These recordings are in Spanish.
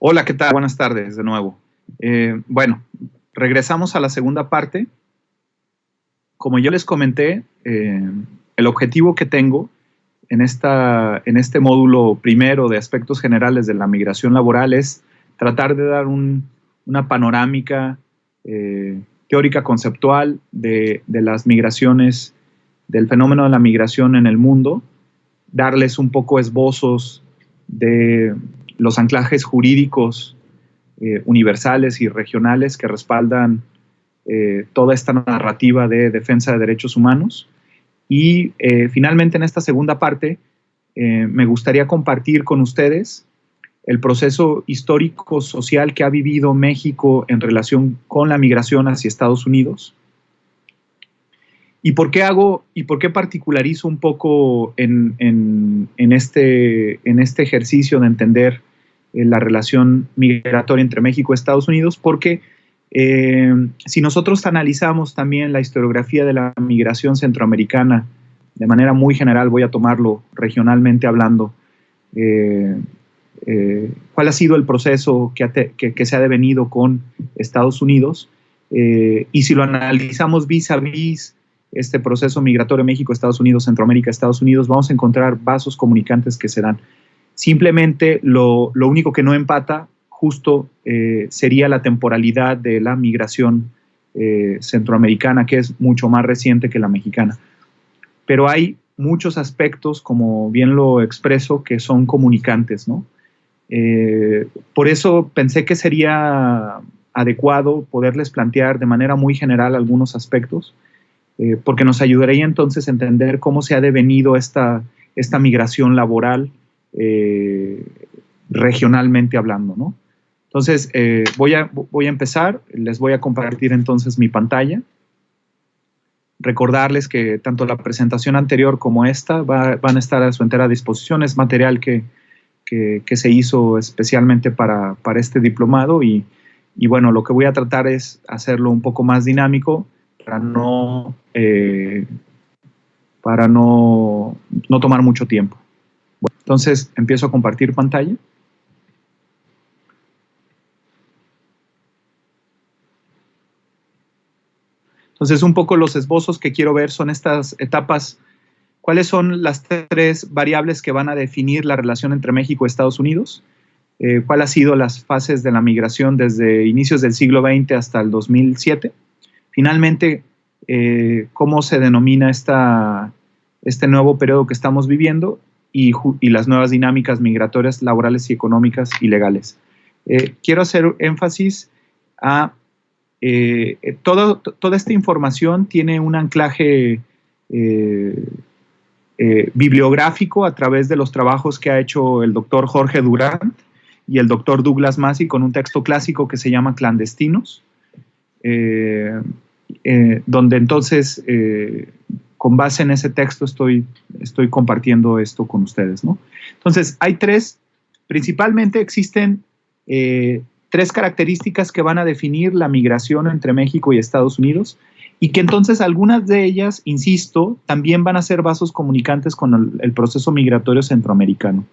Hola, ¿qué tal? Buenas tardes de nuevo. Bueno, regresamos a la segunda parte. Como yo les comenté, el objetivo que tengo en este módulo primero de aspectos generales de la migración laboral es tratar de dar una panorámica teórica conceptual de las migraciones, del fenómeno de la migración en el mundo, darles un poco esbozos de los anclajes jurídicos universales y regionales que respaldan toda esta narrativa de defensa de derechos humanos. Y finalmente, en esta segunda parte, me gustaría compartir con ustedes el proceso histórico-social que ha vivido México en relación con la migración hacia Estados Unidos. ¿Y por qué particularizo un poco en este ejercicio de entender la relación migratoria entre México y Estados Unidos? Porque si nosotros analizamos también la historiografía de la migración centroamericana, de manera muy general, voy a tomarlo regionalmente hablando, cuál ha sido el proceso que se ha devenido con Estados Unidos, y si lo analizamos vis a vis este proceso migratorio México, Estados Unidos, Centroamérica, Estados Unidos, vamos a encontrar vasos comunicantes que se dan. Simplemente lo único que no empata justo sería la temporalidad de la migración centroamericana, que es mucho más reciente que la mexicana. Pero hay muchos aspectos, como bien lo expreso, que son comunicantes, ¿no? Por eso pensé que sería adecuado poderles plantear de manera muy general algunos aspectos, porque nos ayudaría entonces a entender cómo se ha devenido esta migración laboral regionalmente hablando, ¿no? Entonces, voy a empezar, les voy a compartir entonces mi pantalla. Recordarles que tanto la presentación anterior como esta van a estar a su entera disposición. Es material que se hizo especialmente para este diplomado y bueno, lo que voy a tratar es hacerlo un poco más dinámico para no tomar mucho tiempo. Bueno, entonces, empiezo a compartir pantalla. Entonces, un poco los esbozos que quiero ver son estas etapas. ¿Cuáles son las tres variables que van a definir la relación entre México y Estados Unidos? ¿Cuál ha sido las fases de la migración desde inicios del siglo XX hasta el 2007? Finalmente, ¿cómo se denomina este nuevo periodo que estamos viviendo y las nuevas dinámicas migratorias, laborales y económicas y legales? Quiero hacer énfasis a toda esta información tiene un anclaje bibliográfico a través de los trabajos que ha hecho el doctor Jorge Durant y el doctor Douglas Massey con un texto clásico que se llama Clandestinos, donde entonces, con base en ese texto, estoy compartiendo esto con ustedes, ¿no? Entonces, principalmente existen tres características que van a definir la migración entre México y Estados Unidos y que entonces algunas de ellas, insisto, también van a ser vasos comunicantes con el proceso migratorio centroamericano.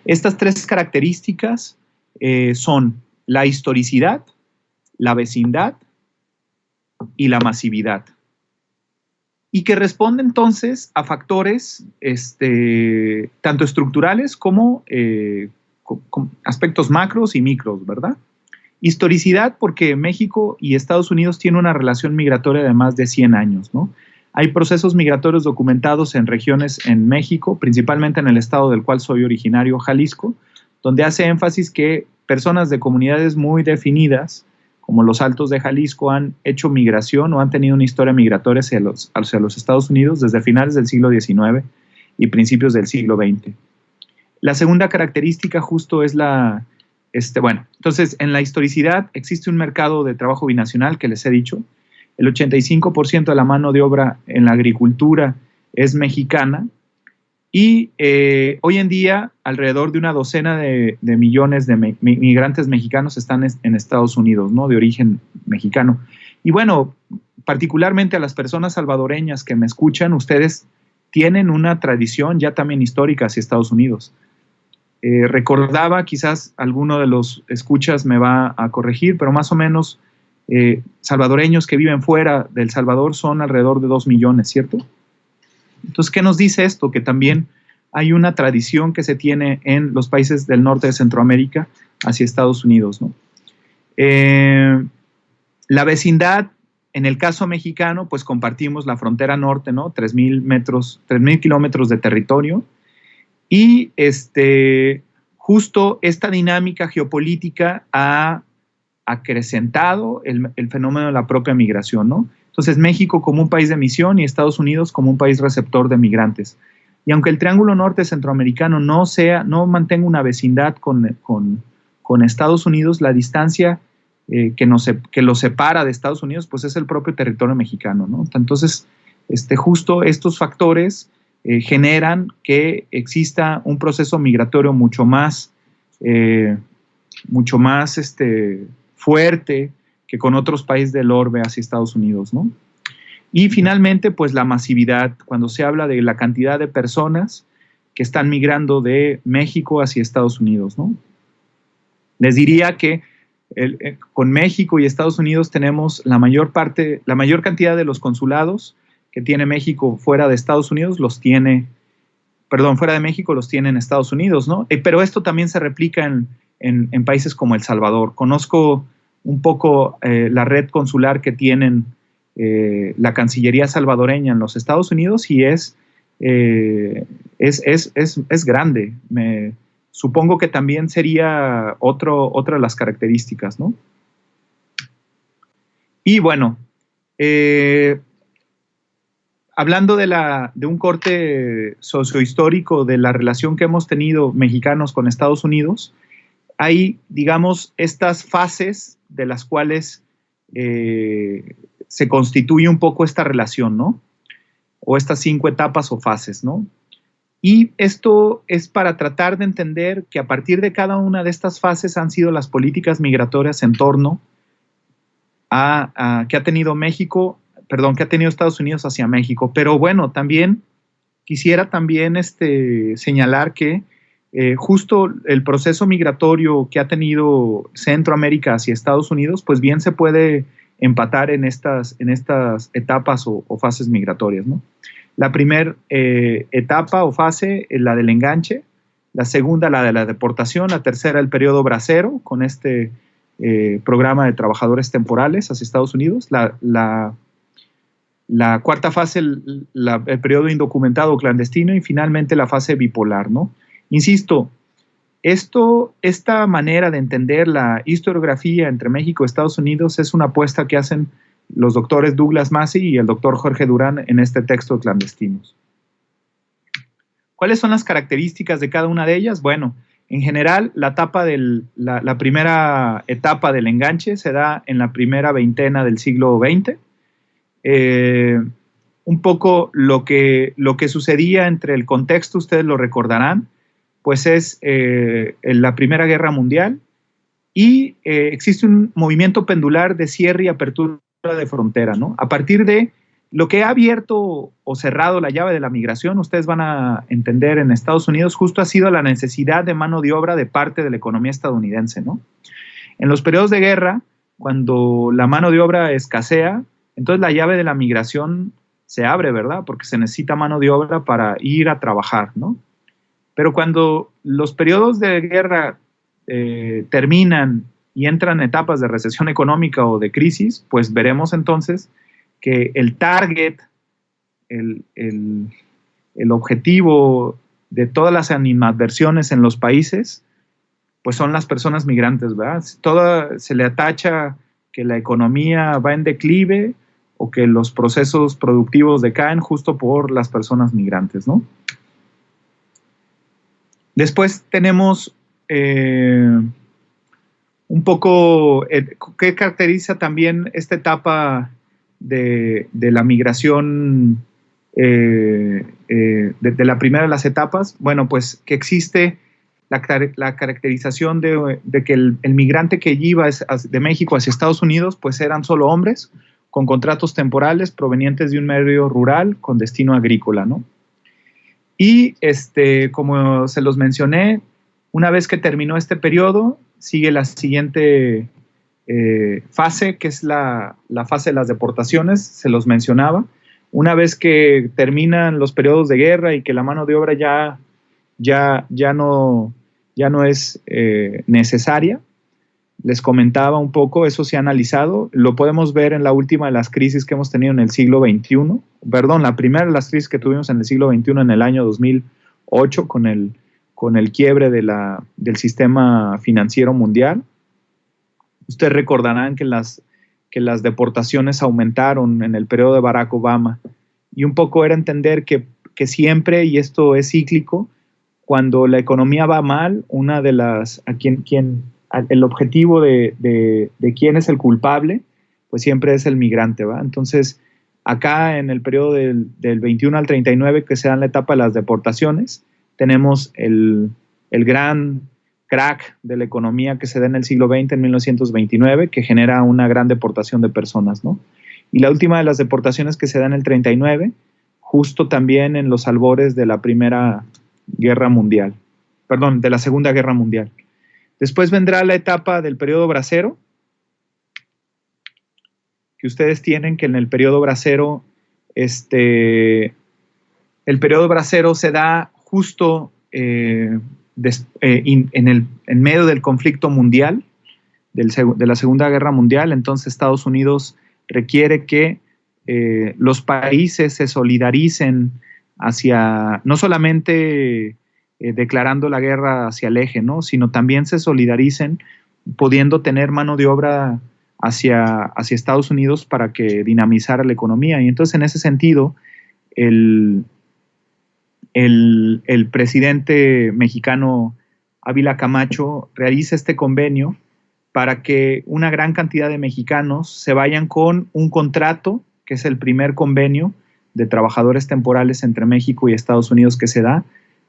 Estas tres características son la historicidad, la vecindad y la masividad, y que responde entonces a factores tanto estructurales como con aspectos macros y micros, ¿verdad? Historicidad, porque México y Estados Unidos tienen una relación migratoria de más de 100 años, ¿no? Hay procesos migratorios documentados en regiones en México, principalmente en el estado del cual soy originario, Jalisco, donde hace énfasis que personas de comunidades muy definidas, como los Altos de Jalisco, han hecho migración o han tenido una historia migratoria hacia los Estados Unidos desde finales del siglo XIX y principios del siglo XX. La segunda característica justo es entonces en la historicidad existe un mercado de trabajo binacional que les he dicho. El 85% de la mano de obra en la agricultura es mexicana y hoy en día alrededor de una docena de millones de migrantes mexicanos están en Estados Unidos, ¿no? De origen mexicano. Y bueno, particularmente a las personas salvadoreñas que me escuchan, ustedes tienen una tradición ya también histórica hacia Estados Unidos. recordaba, quizás alguno de los escuchas me va a corregir, pero más o menos salvadoreños que viven fuera de El Salvador son alrededor de 2 millones, ¿cierto? Entonces, ¿qué nos dice esto? Que también hay una tradición que se tiene en los países del norte de Centroamérica hacia Estados Unidos, ¿no? La vecindad, en el caso mexicano, pues compartimos la frontera norte, ¿no? 3,000 kilómetros de territorio. Y justo esta dinámica geopolítica ha acrecentado el fenómeno de la propia migración, ¿no? Entonces, México como un país de misión y Estados Unidos como un país receptor de migrantes. Y aunque el Triángulo Norte Centroamericano no mantenga una vecindad con Estados Unidos, la distancia que lo separa de Estados Unidos, pues es el propio territorio mexicano, ¿no? Entonces, justo estos factores generan que exista un proceso migratorio mucho más fuerte que con otros países del orbe hacia Estados Unidos, ¿no? Y finalmente, pues la masividad, cuando se habla de la cantidad de personas que están migrando de México hacia Estados Unidos, ¿no? Les diría que con México y Estados Unidos tenemos la mayor cantidad de los consulados que tiene México fuera de Estados Unidos fuera de México los tiene en Estados Unidos, ¿no? Pero esto también se replica en países como El Salvador. Conozco un poco la red consular que tienen la Cancillería salvadoreña en los Estados Unidos y es grande. Supongo que también sería otra de las características, ¿no? Y bueno, hablando de un corte sociohistórico de la relación que hemos tenido mexicanos con Estados Unidos, hay, digamos, estas fases de las cuales se constituye un poco esta relación, ¿no? O estas 5 etapas o fases, ¿no? Y esto es para tratar de entender que a partir de cada una de estas fases han sido las políticas migratorias en torno que ha tenido Estados Unidos hacia México. Pero bueno, también quisiera señalar que justo el proceso migratorio que ha tenido Centroamérica hacia Estados Unidos, pues bien se puede empatar en estas etapas o fases migratorias, ¿no? La primera etapa o fase, la del enganche, la segunda, la de la deportación, la tercera, el periodo bracero, con programa de trabajadores temporales hacia Estados Unidos, la cuarta fase, el periodo indocumentado o clandestino, y finalmente la fase bipolar, ¿no? Insisto, esta manera de entender la historiografía entre México y Estados Unidos es una apuesta que hacen los doctores Douglas Massey y el doctor Jorge Durán en este texto de Clandestinos. ¿Cuáles son las características de cada una de ellas? Bueno, en general, la primera etapa del enganche se da en la primera veintena del siglo XX. Un poco lo que sucedía entre el contexto, ustedes lo recordarán, pues es la Primera Guerra Mundial y existe un movimiento pendular de cierre y apertura de frontera, ¿no? A partir de lo que ha abierto o cerrado la llave de la migración, ustedes van a entender en Estados Unidos, justo ha sido la necesidad de mano de obra de parte de la economía estadounidense, ¿no? En los periodos de guerra, cuando la mano de obra escasea, entonces la llave de la migración se abre, ¿verdad? Porque se necesita mano de obra para ir a trabajar, ¿no? Pero cuando los periodos de guerra terminan y entran etapas de recesión económica o de crisis, pues veremos entonces que el target, el objetivo de todas las animadversiones en los países, pues son las personas migrantes, ¿verdad? Se le atacha que la economía va en declive o que los procesos productivos decaen justo por las personas migrantes, ¿no? Después tenemos un poco qué caracteriza también esta etapa de la migración, de la primera de las etapas. Bueno, pues que existe la caracterización de que el migrante que iba de México hacia Estados Unidos, pues eran solo hombres con contratos temporales provenientes de un medio rural con destino agrícola, ¿no? Y como se los mencioné, Una vez que terminó este periodo, sigue la siguiente fase, que es la fase de las deportaciones, se los mencionaba. Una vez que terminan los periodos de guerra y que la mano de obra ya no es necesaria, les comentaba un poco, eso se ha analizado, lo podemos ver en la última de las crisis que hemos tenido en el siglo XXI, perdón, la primera de las crisis que tuvimos en el siglo XXI en el año 2008 con el quiebre del sistema financiero mundial. Ustedes recordarán que las deportaciones aumentaron en el periodo de Barack Obama, y un poco era entender que siempre, y esto es cíclico, cuando la economía va mal, una de las, el objetivo de quién es el culpable, pues siempre es el migrante, ¿va? Entonces, acá en el periodo del 21 al 39, que se da en la etapa de las deportaciones, tenemos el gran crack de la economía que se da en el siglo XX, en 1929, que genera una gran deportación de personas, ¿no? Y la última de las deportaciones que se da en el 39, justo también en los albores de la Primera Guerra Mundial, perdón, de la Segunda Guerra Mundial. Después vendrá la etapa del periodo bracero, que ustedes tienen, que en el periodo bracero, el periodo bracero se da justo en medio del conflicto mundial, de la Segunda Guerra Mundial. Entonces Estados Unidos requiere que los países se solidaricen hacia, no solamente declarando la guerra hacia el eje, ¿no?, sino también se solidaricen pudiendo tener mano de obra hacia Estados Unidos para que dinamizara la economía. Y entonces, en ese sentido, el presidente mexicano Ávila Camacho realiza este convenio para que una gran cantidad de mexicanos se vayan con un contrato, que es el primer convenio de trabajadores temporales entre México y Estados Unidos que se da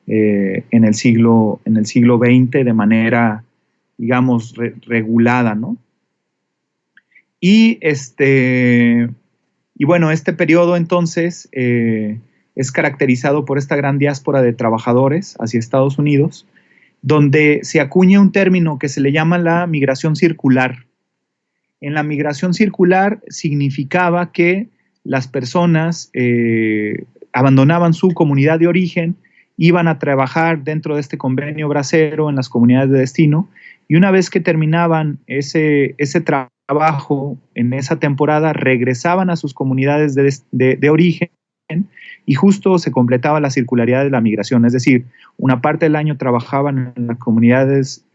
en el siglo XX de manera, digamos, regulada, ¿no? Y bueno, este periodo entonces es caracterizado por esta gran diáspora de trabajadores hacia Estados Unidos, donde se acuña un término que se le llama la migración circular. En la migración circular significaba que las personas abandonaban su comunidad de origen, iban a trabajar dentro de este convenio bracero en las comunidades de destino, y una vez que terminaban ese trabajo en esa temporada, regresaban a sus comunidades de origen, y justo se completaba la circularidad de la migración, es decir, una parte del año trabajaban en las comunidades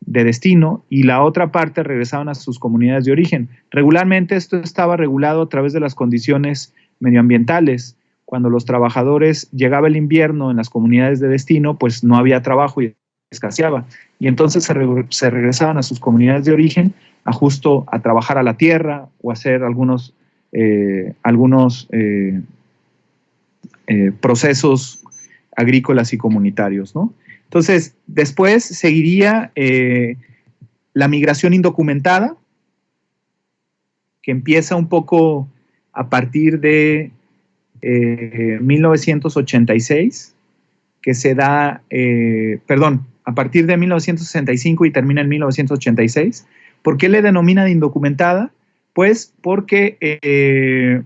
de destino y la otra parte regresaban a sus comunidades de origen. Regularmente esto estaba regulado a través de las condiciones medioambientales. Cuando los trabajadores, llegaba el invierno en las comunidades de destino, pues no había trabajo y escaseaba. Y entonces se regresaban a sus comunidades de origen justo a trabajar a la tierra o a hacer algunos procesos agrícolas y comunitarios, ¿no? Entonces, después seguiría la migración indocumentada, que empieza un poco a partir de 1986, que se da, a partir de 1965 y termina en 1986. ¿Por qué le denomina de indocumentada? Pues porque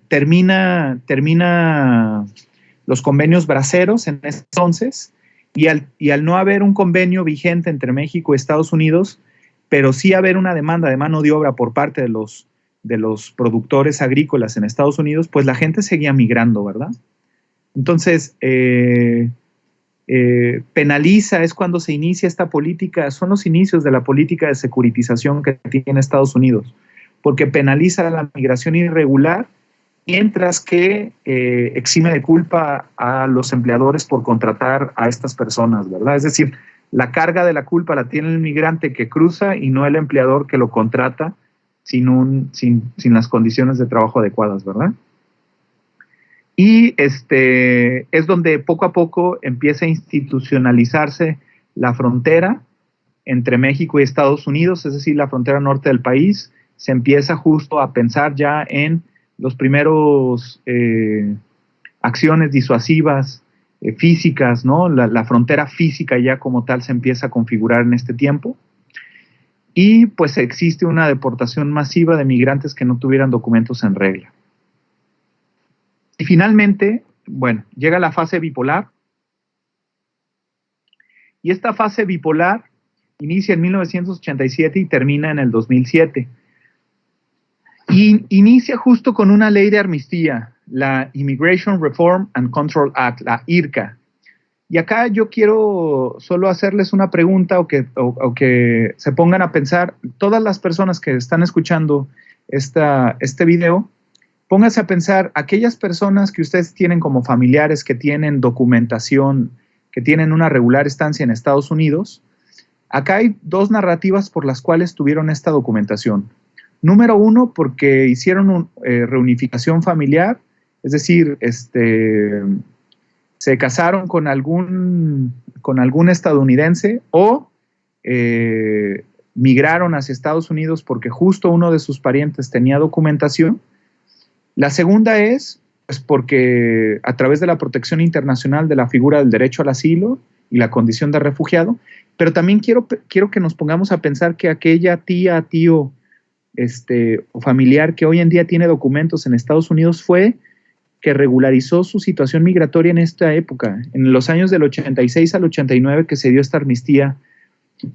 termina los convenios braceros en ese entonces, y al no haber un convenio vigente entre México y Estados Unidos, pero sí haber una demanda de mano de obra por parte de los productores agrícolas en Estados Unidos, pues la gente seguía migrando, ¿verdad? Entonces, penaliza, es cuando se inicia esta política, son los inicios de la política de securitización que tiene Estados Unidos, porque penaliza la migración irregular, mientras que exime de culpa a los empleadores por contratar a estas personas, ¿verdad? Es decir, la carga de la culpa la tiene el migrante que cruza y no el empleador que lo contrata sin las condiciones de trabajo adecuadas, ¿verdad? Y es donde poco a poco empieza a institucionalizarse la frontera entre México y Estados Unidos, es decir, la frontera norte del país. Se empieza justo a pensar ya en los primeros acciones disuasivas físicas, ¿no? La frontera física ya como tal se empieza a configurar en este tiempo. Y pues existe una deportación masiva de migrantes que no tuvieran documentos en regla. Y finalmente, bueno, llega la fase bipolar. Y esta fase bipolar inicia en 1987 y termina en el 2007. Y inicia justo con una ley de amnistía, la Immigration Reform and Control Act, la IRCA. Y acá yo quiero solo hacerles una pregunta o que se pongan a pensar, todas las personas que están escuchando este video, pónganse a pensar, aquellas personas que ustedes tienen como familiares que tienen documentación, que tienen una regular estancia en Estados Unidos, acá hay dos narrativas por las cuales tuvieron esta documentación. Número uno, porque hicieron reunificación familiar, es decir, se casaron con algún estadounidense o migraron hacia Estados Unidos porque justo uno de sus parientes tenía documentación. La segunda es pues, porque a través de la protección internacional de la figura del derecho al asilo y la condición de refugiado, pero también quiero que nos pongamos a pensar que aquella tía, tío o familiar que hoy en día tiene documentos en Estados Unidos fue que regularizó su situación migratoria en esta época, en los años del 86 al 89 que se dio esta amnistía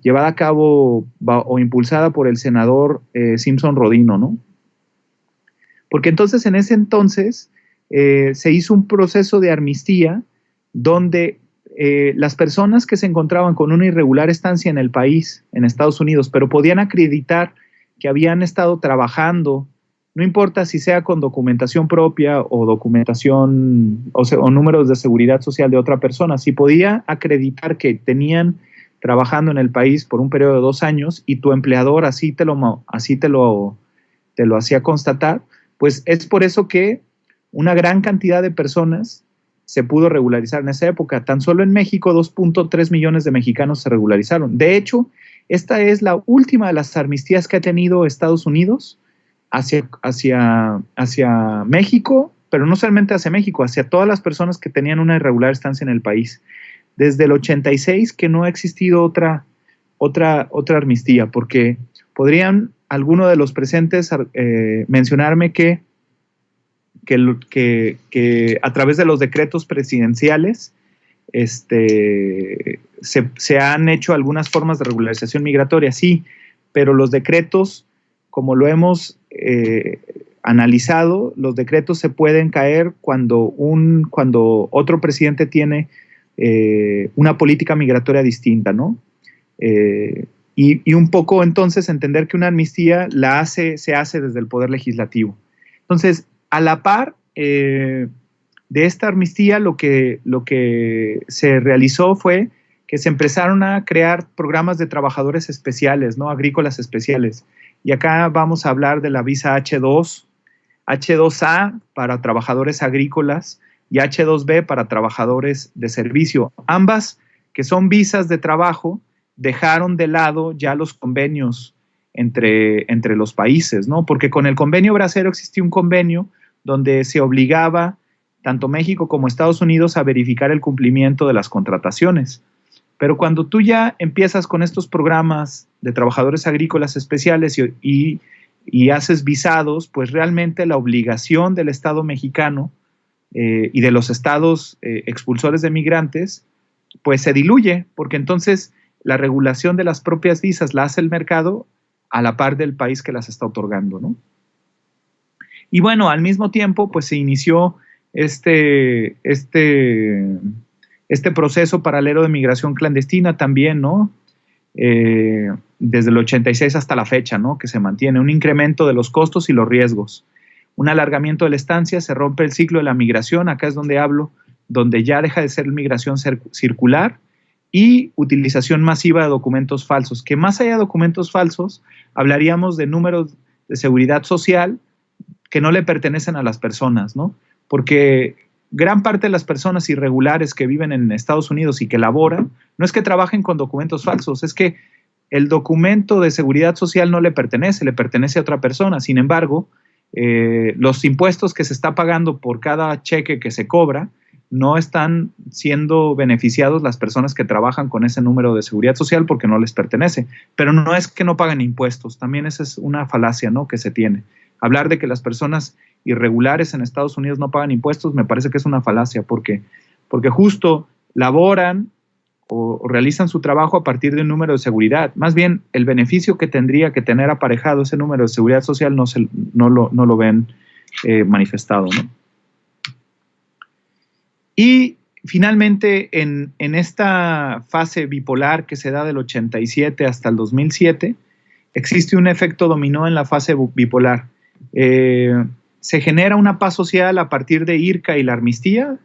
llevada a cabo o impulsada por el senador Simpson Rodino, ¿no? Porque entonces en ese entonces se hizo un proceso de amnistía donde las personas que se encontraban con una irregular estancia en el país, en Estados Unidos, pero podían acreditar que habían estado trabajando, no importa si sea con documentación propia o documentación o números de seguridad social de otra persona, si podía acreditar que tenían trabajando en el país por un periodo de 2 años y tu empleador así te lo hacía constatar, pues es por eso que una gran cantidad de personas se pudo regularizar en esa época. Tan solo en México 2.3 millones de mexicanos se regularizaron. De hecho, esta es la última de las amnistías que ha tenido Estados Unidos hacia México, pero no solamente hacia México, hacia todas las personas que tenían una irregular estancia en el país. Desde el 86 que no ha existido otra amnistía, porque podrían alguno de los presentes mencionarme que a través de los decretos presidenciales se han hecho algunas formas de regularización migratoria, sí, pero los decretos, como lo hemos analizado, los decretos se pueden caer cuando otro presidente tiene una política migratoria distinta, ¿no? Y un poco entonces entender que una amnistía se hace desde el Poder Legislativo. Entonces, a la par de esta amnistía, lo que se realizó fue que se empezaron a crear programas de trabajadores especiales, ¿no? Agrícolas especiales. Y acá vamos a hablar de la visa H2, H2A para trabajadores agrícolas y H2B para trabajadores de servicio. Ambas, que son visas de trabajo, dejaron de lado ya los convenios entre los países, ¿no? Porque con el convenio bracero existía un convenio donde se obligaba tanto México como Estados Unidos a verificar el cumplimiento de las contrataciones. Pero cuando tú ya empiezas con estos programas de trabajadores agrícolas especiales y haces visados, pues realmente la obligación del Estado mexicano y de los estados expulsores de migrantes, pues se diluye, porque entonces la regulación de las propias visas la hace el mercado a la par del país que las está otorgando, ¿no? Y bueno, al mismo tiempo, pues se inició este proceso paralelo de migración clandestina también, ¿no? Desde el 86 hasta la fecha, ¿no? Que se mantiene un incremento de los costos y los riesgos. Un alargamiento de la estancia, se rompe el ciclo de la migración, acá es donde hablo, donde ya deja de ser migración circular y utilización masiva de documentos falsos, que más allá de documentos falsos, hablaríamos de números de seguridad social que no le pertenecen a las personas, ¿no? Porque gran parte de las personas irregulares que viven en Estados Unidos y que laboran, no es que trabajen con documentos falsos, es que el documento de seguridad social no le pertenece a otra persona. Sin embargo, los impuestos que se está pagando por cada cheque que se cobra no están siendo beneficiados las personas que trabajan con ese número de seguridad social porque no les pertenece. Pero no es que no paguen impuestos, también esa es una falacia, ¿no?, que se tiene. Hablar de que las personas irregulares en Estados Unidos no pagan impuestos me parece que es una falacia porque justo laboran o realizan su trabajo a partir de un número de seguridad. Más bien, el beneficio que tendría que tener aparejado ese número de seguridad social no lo ven manifestado, ¿no? Y finalmente, en esta fase bipolar que se da del 87 hasta el 2007, existe un efecto dominó en la fase bipolar. Se genera una paz social a partir de IRCA y la amnistía.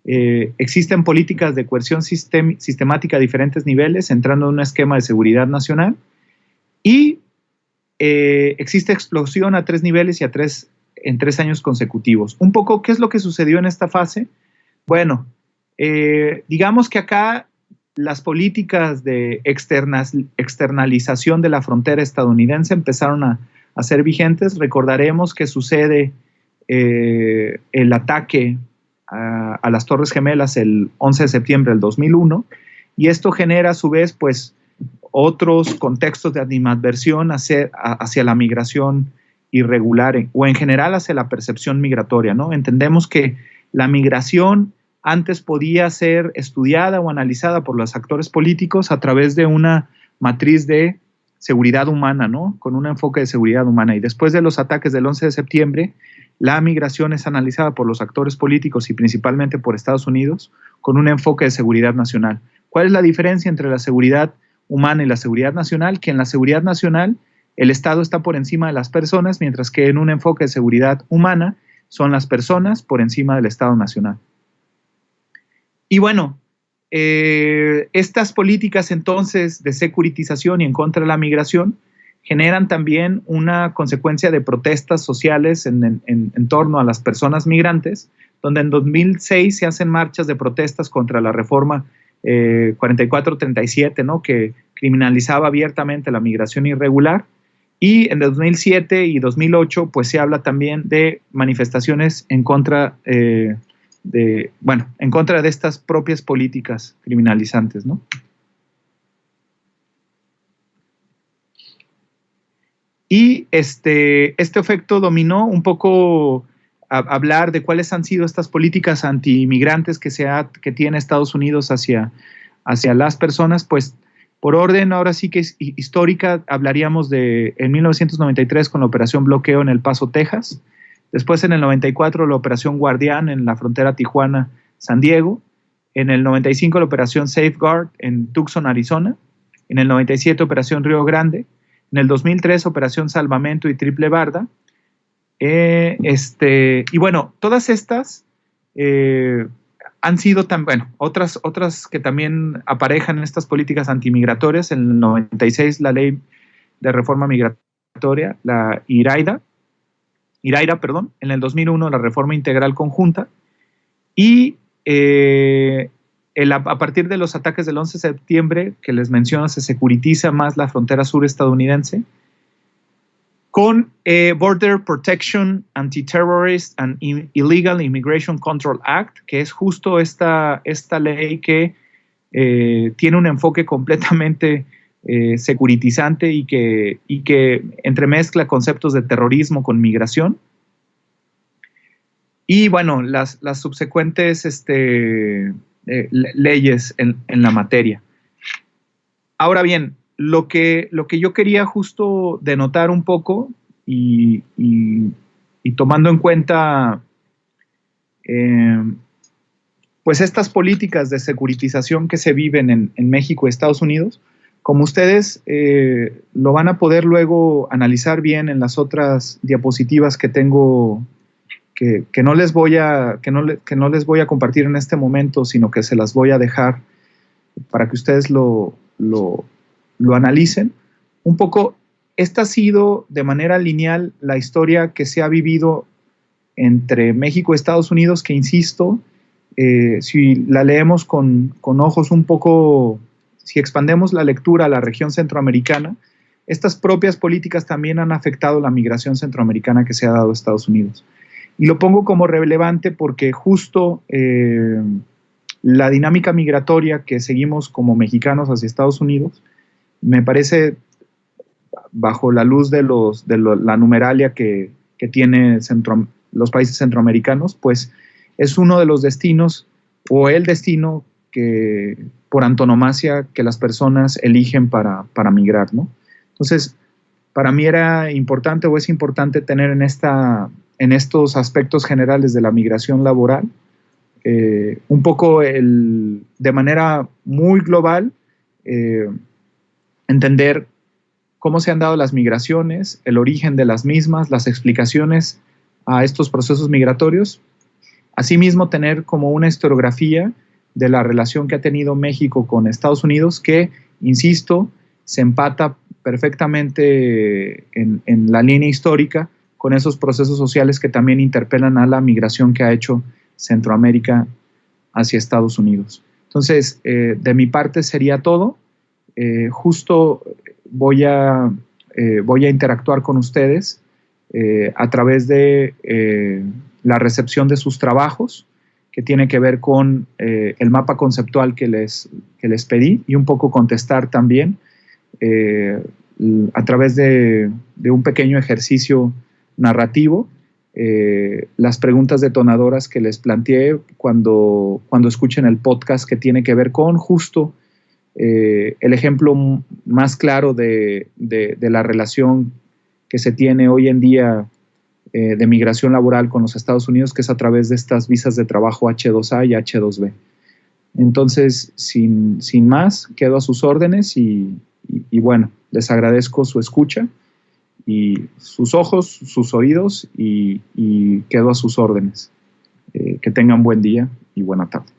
Existen políticas de coerción sistemática a diferentes niveles, entrando en un esquema de seguridad nacional. Y existe explosión a 3 niveles y en 3 años consecutivos. Un poco, ¿qué es lo que sucedió en esta fase? Bueno, digamos que acá las políticas de externalización de la frontera estadounidense empezaron a ser vigentes. Recordaremos que sucede el ataque a las Torres Gemelas el 11 de septiembre del 2001, y esto genera a su vez pues otros contextos de animadversión hacia la migración irregular o en general hacia la percepción migratoria, ¿no? Entendemos que la migración antes podía ser estudiada o analizada por los actores políticos a través de una matriz de seguridad humana, ¿no?, con un enfoque de seguridad humana. Y después de los ataques del 11 de septiembre, la migración es analizada por los actores políticos y principalmente por Estados Unidos con un enfoque de seguridad nacional. ¿Cuál es la diferencia entre la seguridad humana y la seguridad nacional? Que en la seguridad nacional el Estado está por encima de las personas, mientras que en un enfoque de seguridad humana son las personas por encima del Estado nacional. Y bueno, estas políticas entonces de securitización y en contra de la migración generan también una consecuencia de protestas sociales en torno a las personas migrantes, donde en 2006 se hacen marchas de protestas contra la reforma 4437, ¿no?, que criminalizaba abiertamente la migración irregular. Y en 2007 y 2008 pues se habla también de manifestaciones en contra de estas propias políticas criminalizantes, ¿no? Y este efecto dominó un poco hablar de cuáles han sido estas políticas anti-inmigrantes que tiene Estados Unidos hacia las personas. Pues por orden, ahora sí que es histórica, hablaríamos en 1993 con la Operación Bloqueo en El Paso, Texas. Después en el 94 la Operación Guardián en la frontera Tijuana-San Diego. En el 95 la Operación Safeguard en Tucson, Arizona. En el 97 Operación Río Grande. En el 2003 Operación Salvamento y Triple Barda. Y bueno, todas estas han sido otras que también aparejan estas políticas antimigratorias. En el 96 la Ley de Reforma Migratoria, la IRAIRA, en el 2001 la Reforma Integral Conjunta, y a partir de los ataques del 11 de septiembre que les menciono, se securitiza más la frontera sur estadounidense con Border Protection, Anti-Terrorist and Illegal Immigration Control Act, que es justo esta ley que tiene un enfoque completamente securitizante y que entremezcla conceptos de terrorismo con migración. Y bueno, las subsecuentes leyes en la materia. Ahora bien, lo que yo quería justo denotar un poco y tomando en cuenta pues estas políticas de securitización que se viven en México y Estados Unidos, como ustedes lo van a poder luego analizar bien en las otras diapositivas que tengo, que no les voy a compartir en este momento, sino que se las voy a dejar para que ustedes lo analicen. Un poco, esta ha sido de manera lineal la historia que se ha vivido entre México y Estados Unidos, que insisto, si la leemos con ojos un poco, si expandemos la lectura a la región centroamericana, estas propias políticas también han afectado la migración centroamericana que se ha dado a Estados Unidos. Y lo pongo como relevante porque justo la dinámica migratoria que seguimos como mexicanos hacia Estados Unidos, me parece, bajo la luz de la numeralia que tiene los países centroamericanos, pues es uno de los destinos o el destino que por antonomasia que las personas eligen para migrar, ¿no? Entonces, para mí era importante o es importante tener en estos aspectos generales de la migración laboral un poco de manera muy global entender cómo se han dado las migraciones, el origen de las mismas, las explicaciones a estos procesos migratorios. Asimismo, tener como una historiografía de la relación que ha tenido México con Estados Unidos, que, insisto, se empata perfectamente en la línea histórica con esos procesos sociales que también interpelan a la migración que ha hecho Centroamérica hacia Estados Unidos. Entonces, de mi parte sería todo. Justo voy a interactuar con ustedes a través de la recepción de sus trabajos, que tiene que ver con el mapa conceptual que les pedí, y un poco contestar también a través de un pequeño ejercicio narrativo las preguntas detonadoras que les planteé cuando escuchen el podcast, que tiene que ver con justo el ejemplo más claro de la relación que se tiene hoy en día de migración laboral con los Estados Unidos, que es a través de estas visas de trabajo H2A y H2B. Entonces, sin más, quedo a sus órdenes y bueno, les agradezco su escucha y sus ojos, sus oídos, y quedo a sus órdenes. Que tengan buen día y buena tarde.